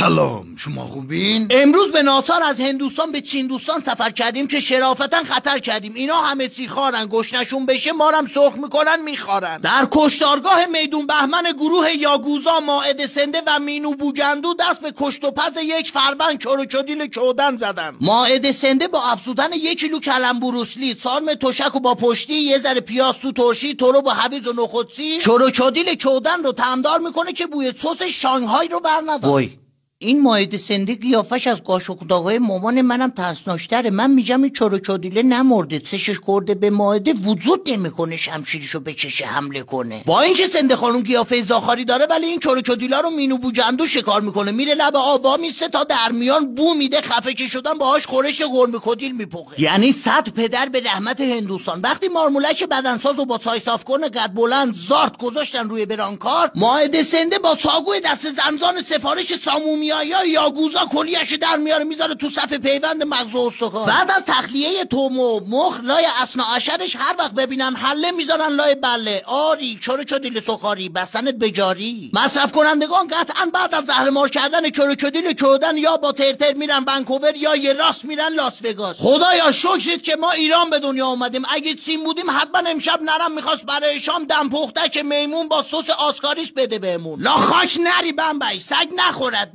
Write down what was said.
سلام، شما خوبین؟ امروز به ناچار از هندوستان به چیندوستان سفر کردیم که شرافتا خطر کردیم. اینا همه سیخارن، گشنشون بشه مارم سرخ میکنن میخارن. در کشتارگاه میدون بهمن گروه یاگوزا، مائده سنده و مینو بوجندو دست به کشت و پز یک فروند چروچودیل چودن زدن. مائده سنده با افزودن 1 کیلو کلم بروسلی، سالم تشک و با پشتی، یه ذره پیاز تو ترشی، تورو با حویج و نخودسی، چروچودیل چودن رو طعمدار میکنه که بوی سس شانگهای رو برنداره. این مائده سنده قیافش از قاشق‌داغای مامان منم ترسناک‌تره. من میگم این چروچودیله نمرده، چشش خورده به مائده وجود نمیکنه شمشیرشو به چشه حمله کنه. با اینکه سنده خانم قیافه زاخاری داره، ولی این چروچودیلا رو مینو بوجندو شکار میکنه. میره لب آبا میسته تا در میان بو میده، خفه که شدن باهاش خورش قرمه کدیل میپخه. یعنی 100 پدر به رحمت هندوستان. وقتی مارمولک بدنساز و با چای صاف کنه قد بلند زارت گذاشتن روی برانکار، مائده سنده با ساگوی دست زنجان سفارش سامومی یا یاگوزا کلیه‌اش در میاره میذاره تو صف پیوند مغز و استخوان. بعد از تخلیه توم و مخ لای اثنا عشرش هر وقت ببینن حله میذارن لای بله. آری چروچودیل سخاری بسنت بجاری. مصرف کنندگان قطعا بعد از زهرمار کردن چروچودیل چودن یا با ترتر میرن ونکوور یا یه راست میرن لاس وگاس. خدایا شکرت که ما ایران به دنیا اومدیم. اگه چین بودیم حتما امشب نرم میخواست برای شام دم پختک میمون با سس آسکاریش بده بهمون. لا خاک نری بمبئی، سگ نخورد.